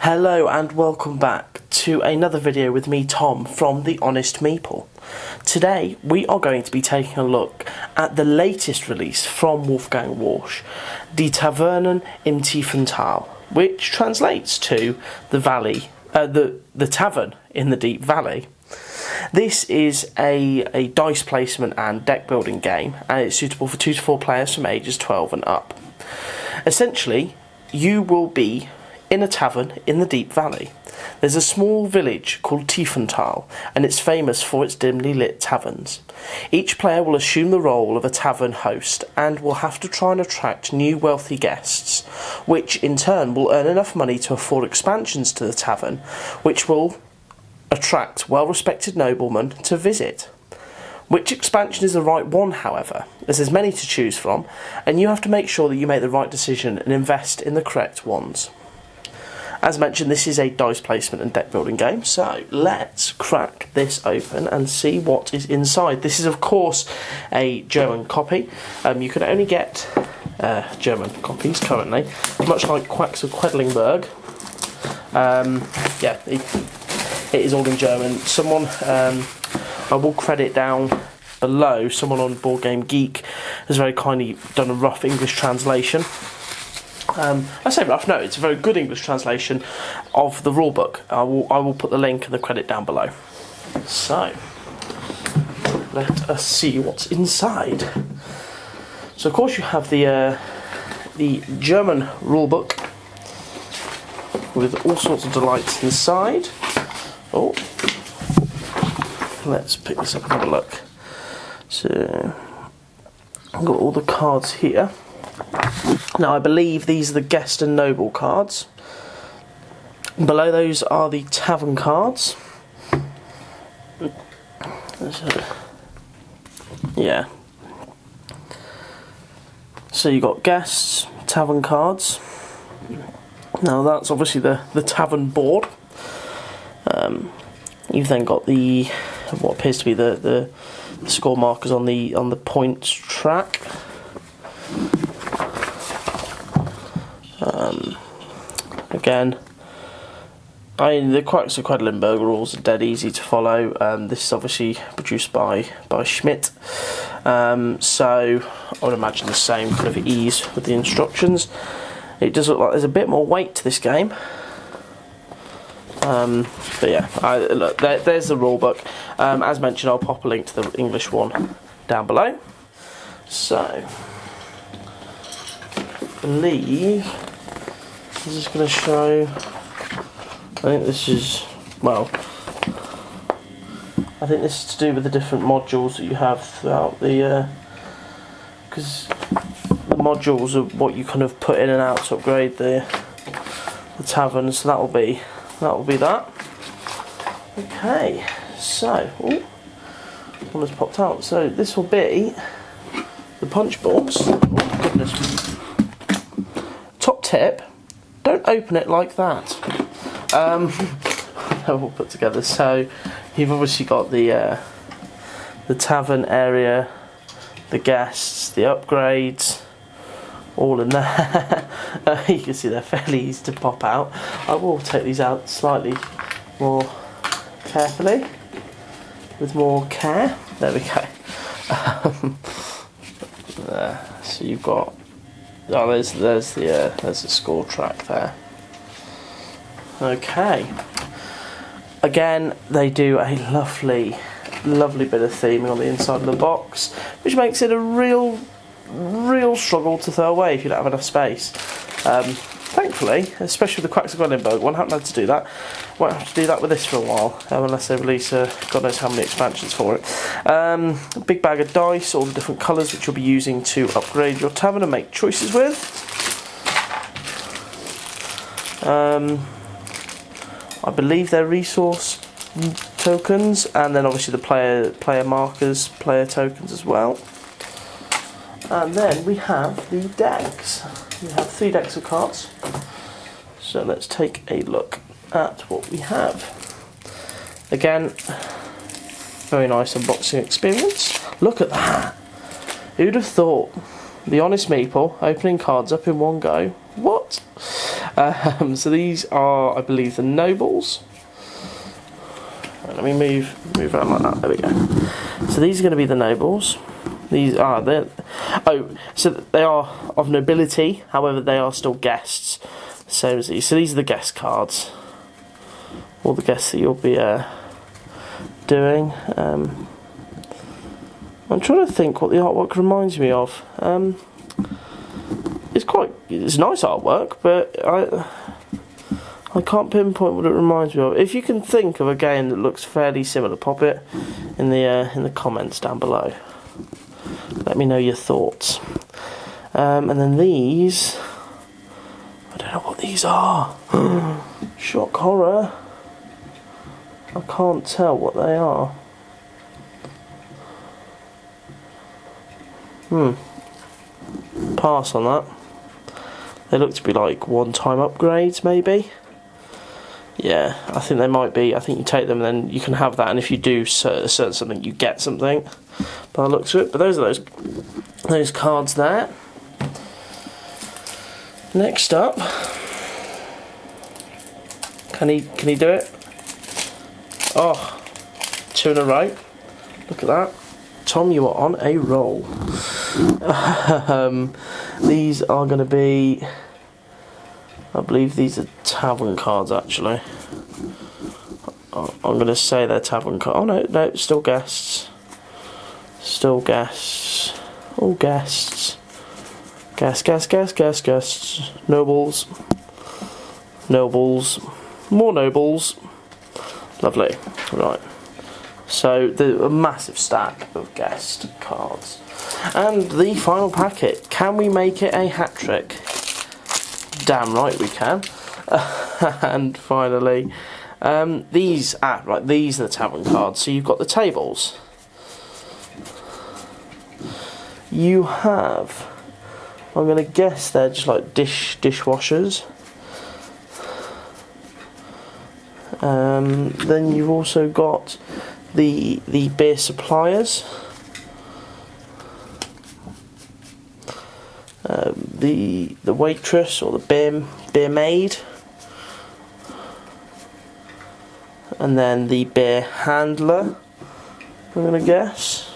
Hello and welcome back to another video with me, Tom, from The Honest Meeple. Today we are going to be taking a look at the latest release from Wolfgang Warsch, Die Tavernen im Tiefen Thal, which translates to the valley, the tavern in the deep valley. This is a dice placement and deck building game, and it's suitable for 2 to 4 players from ages 12 and up. Essentially, you will be in a tavern in the deep valley. There's a small village called Tiefen Thal, and it's famous for its dimly lit taverns. Each player will assume the role of a tavern host and will have to try and attract new wealthy guests, which in turn will earn enough money to afford expansions to the tavern, which will attract well-respected noblemen to visit. Which expansion is the right one, however, as there's many to choose from, and you have to make sure that you make the right decision and invest in the correct ones. As mentioned, this is a dice placement and deck building game, so let's crack this open and see what is inside. This is, of course, a German copy. You can only get German copies currently, much like Quacks of Quedlinburg. Yeah, it is all in German. Someone, I will credit down below, someone on Board Game Geek has very kindly done a rough English translation. I say rough, no, it's a very good English translation of the rulebook. I will put the link and the credit down below. So, let us see what's inside. So of course you have the German rulebook with all sorts of delights inside. Oh, let's pick this up and have a look. So, I've got all the cards here. Now I believe these are the guest and noble cards. Below those are the tavern cards. Yeah. So you've got guests, tavern cards. Now that's obviously the tavern board. You've then got the what appears to be the score markers on the points track. Again, the Quacks of Quedlinburg rules are dead easy to follow. This is obviously produced by Schmidt, so I would imagine the same kind of ease with the instructions. It does look like there's a bit more weight to this game, but yeah, look, there's the rule book. As mentioned, I'll pop a link to the English one down below. So, I believe this is going to show. I think this is, well, I think this is to do with the different modules that you have throughout the, because the modules are what you kind of put in and out to upgrade the tavern. So that will be that. Okay, so one has popped out. So this will be the punch balls. Oh goodness! Top tip: don't open it like that. All put together. So you've obviously got the tavern area, the guests, the upgrades, all in there. You can see they're fairly easy to pop out. I will take these out slightly more carefully, with more care. There we go. There. So you've got. Oh, there's the score track there. Okay. Again, they do a lovely bit of theming on the inside of the box, which makes it a real struggle to throw away if you don't have enough space. Thankfully, especially with the Quacks of Quedlinburg, one haven't had to do that. Won't have to do that with this for a while, unless they release God knows how many expansions for it. A big bag of dice, all the different colours which you'll be using to upgrade your tavern and make choices with. I believe they're resource tokens, and then obviously the player markers, player tokens as well. And then we have the decks. We have 3 decks of cards. So let's take a look at what we have. Again, very nice unboxing experience. Look at that. Who'd have thought? The Honest Meeple opening cards up in one go. What? So these are, I believe, the nobles. Let me move around like that. There we go. So these are going to be the nobles. These are so they are of nobility. However, they are still guests. Same as these. So these are the guest cards. All the guests that you'll be doing. I'm trying to think what the artwork reminds me of. It's nice artwork, but I can't pinpoint what it reminds me of. If you can think of a game that looks fairly similar, pop it in the comments down below. Let me know your thoughts. And then these, I don't know what these are. Shock horror. I can't tell what they are. Pass on that. They look to be like one-time upgrades, maybe. Yeah, I think they might be. I think you take them and then you can have that, and if you do search something, you get something. By the looks of it. But those are those cards there. Next up, can he do it? Oh, 2 in a row. Look at that. Tom, you are on a roll. These are going to be, I believe these are tavern cards actually. I'm going to say they're tavern cards. Oh no, still guests. Still guests. All guests. Guests. Nobles. Nobles. More nobles. Lovely. Right. So a massive stack of guest cards. And the final packet. Can we make it a hat trick? Damn right we can. And finally, these are the tavern cards. So you've got the tables. You have, I'm going to guess they're just like dishwashers. Then you've also got the beer suppliers, the waitress or the beer maid, and then the beer handler, I'm gonna guess,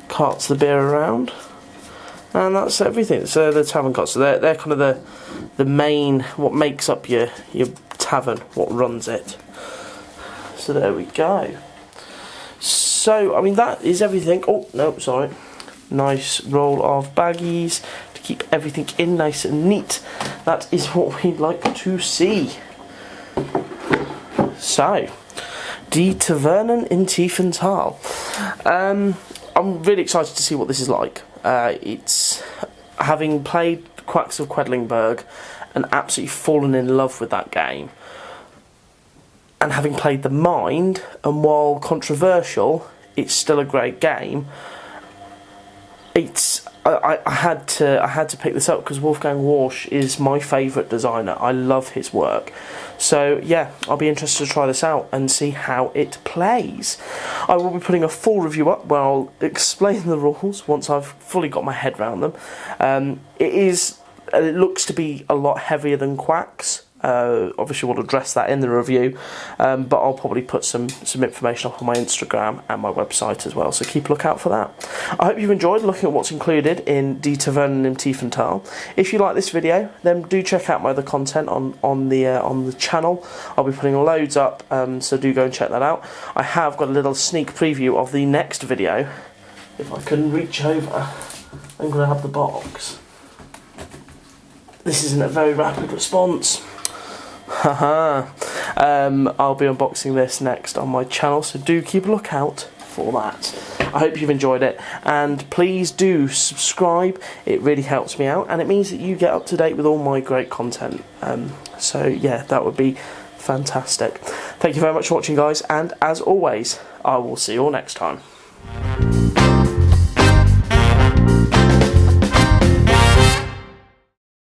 carts the beer around, and that's everything. So the tavern carts, so they're kind of the main, what makes up your tavern, what runs it. So there we go. So, I mean, that is everything. Oh, no, sorry. Nice roll of baggies to keep everything in nice and neat. That is what we'd like to see. So, Die Tavernen in Tiefen Thal. I'm really excited to see what this is like. It's, having played Quacks of Quedlinburg and absolutely fallen in love with that game, and having played The Mind, and while controversial, it's still a great game. I had to pick this up because Wolfgang Warsch is my favourite designer. I love his work. So yeah, I'll be interested to try this out and see how it plays. I will be putting a full review up where I'll explain the rules once I've fully got my head around them. It looks to be a lot heavier than Quacks. Obviously we'll address that in the review, but I'll probably put some information up on my Instagram and my website as well, so keep a look out for that. I hope you've enjoyed looking at what's included in Die Tavernen im Tiefen Thal. If you like this video, then do check out my other content on the channel. I'll be putting loads up, so do go and check that out. I have got a little sneak preview of the next video. If I can reach over and grab the box. This isn't a very rapid response. Haha. I'll be unboxing this next on my channel, so do keep a lookout for that. I hope you've enjoyed it, and please do subscribe. It really helps me out, and it means that you get up to date with all my great content. So yeah, that would be fantastic. Thank you very much for watching, guys, and as always, I will see you all next time.